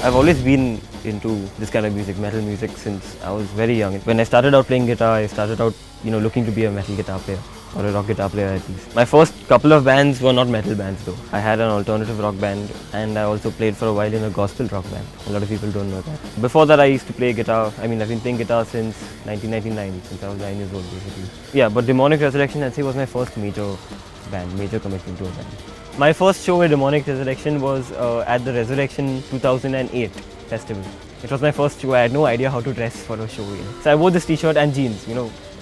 I've always been into this kind of music, metal music, since I was very young. When I started out playing guitar, I started out, looking to be a metal guitar player, or a rock guitar player at least. My first couple of bands were not metal bands though. I had an alternative rock band, and I also played for a while in a gospel rock band. A lot of people don't know that. Before that, I used to play guitar. I've been playing guitar since 1999, since I was 9 years old basically. Yeah, but Demonic Resurrection, I'd say, was my first major commitment to a band. My first show with Demonic Resurrection was at the Resurrection 2008 festival. It was my first show. I had no idea how to dress for a show. So I wore this t-shirt and jeans,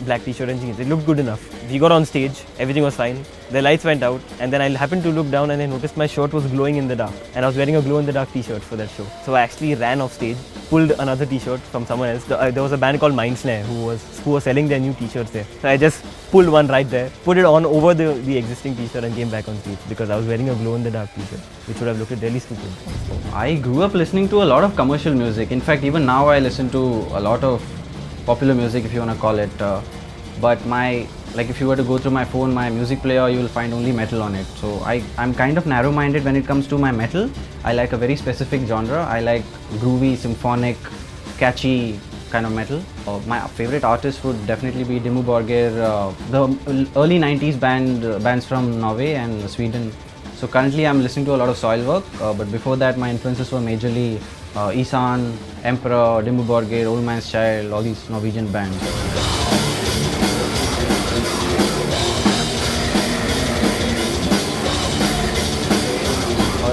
black t-shirt and jeans. It looked good enough. We got on stage, everything was fine. The lights went out, and then I happened to look down and I noticed my shirt was glowing in the dark. And I was wearing a glow-in-the-dark t-shirt for that show. So I actually ran off stage, pulled another t-shirt from someone else. There was a band called Mindsnare who was selling their new t-shirts there. So I just pulled one right there, put it on over the existing t-shirt and came back on stage because I was wearing a glow-in-the-dark t-shirt, which would have looked really stupid. I grew up listening to a lot of commercial music. In fact, even now I listen to a lot of popular music, if you want to call it. But if you were to go through my phone, my music player, you will find only metal on it. So I'm kind of narrow-minded when it comes to my metal. I like a very specific genre. I like groovy, symphonic, catchy kind of metal. My favorite artist would definitely be Dimmu Borgir, the early 90s bands from Norway and Sweden. So currently I'm listening to a lot of Soilwork, but before that my influences were majorly Ihsahn, Emperor, Dimmu Borgir, Old Man's Child, all these Norwegian bands.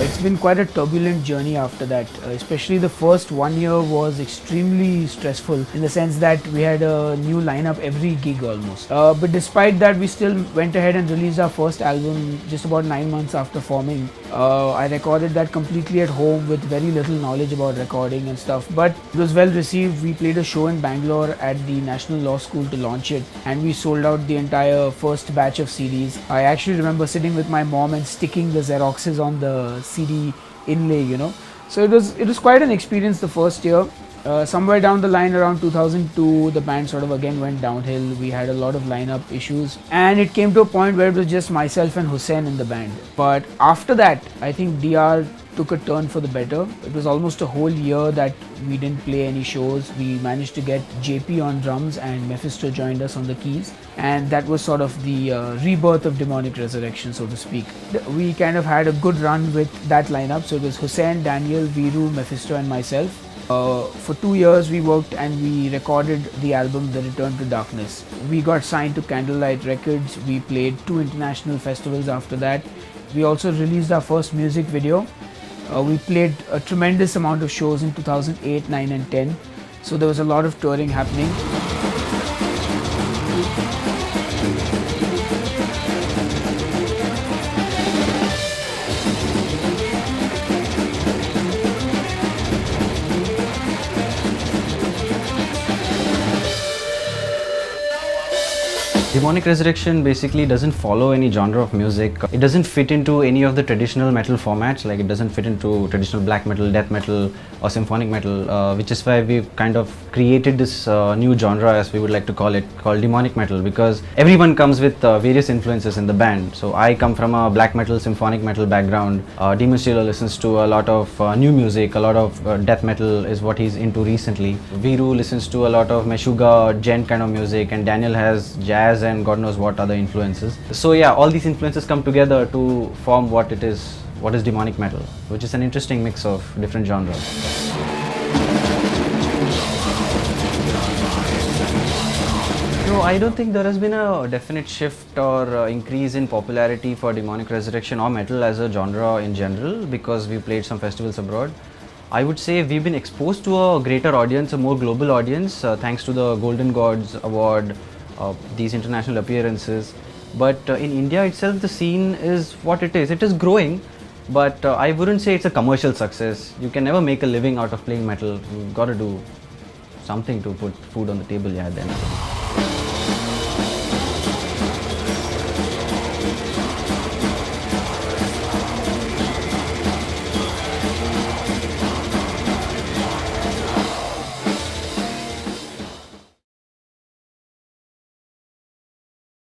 It's been quite a turbulent journey after that. Especially the first 1 year was extremely stressful in the sense that we had a new lineup every gig almost. But despite that, we still went ahead and released our first album just about 9 months after forming. I recorded that completely at home with very little knowledge about recording and stuff, but it was well received. We played a show in Bangalore at the National Law School to launch it, and we sold out the entire first batch of CDs. I actually remember sitting with my mom and sticking the Xeroxes on the CD inlay, So it was quite an experience the first year. Somewhere down the line around 2002, the band sort of again went downhill. We had a lot of lineup issues, and it came to a point where it was just myself and Hussain in the band. But after that, I think DR took a turn for the better. It was almost a whole year that we didn't play any shows. We managed to get JP on drums and Mephisto joined us on the keys, and that was sort of the rebirth of Demonic Resurrection, so to speak. We kind of had a good run with that lineup. So it was Hussain, Daniel, Viru, Mephisto and myself. For 2 years we worked and we recorded the album The Return to Darkness. We got signed to Candlelight Records. We played 2 international festivals after that. We also released our first music video. We played a tremendous amount of shows in 2008, 9 and 10. So there was a lot of touring happening. Demonic Resurrection basically doesn't follow any genre of music. It doesn't fit into any of the traditional metal formats, like it doesn't fit into traditional black metal, death metal or symphonic metal, which is why we've kind of created this new genre, as we would like to call it, called demonic metal, because everyone comes with various influences in the band. So I come from a black metal, symphonic metal background. Demon Stealer listens to a lot of new music, a lot of death metal is what he's into recently. Viru listens to a lot of Meshuggah, gent kind of music, and Daniel has jazz and God knows what other influences. So yeah, all these influences come together to form what is demonic metal, which is an interesting mix of different genres. No, I don't think there has been a definite shift or increase in popularity for Demonic Resurrection or metal as a genre in general, because we played some festivals abroad. I would say we've been exposed to a greater audience, a more global audience, thanks to the Golden Gods Award, these international appearances. But in India itself, the scene is what it is. It is growing, but I wouldn't say it's a commercial success. You can never make a living out of playing metal. You've got to do something to put food on the table, yeah, then.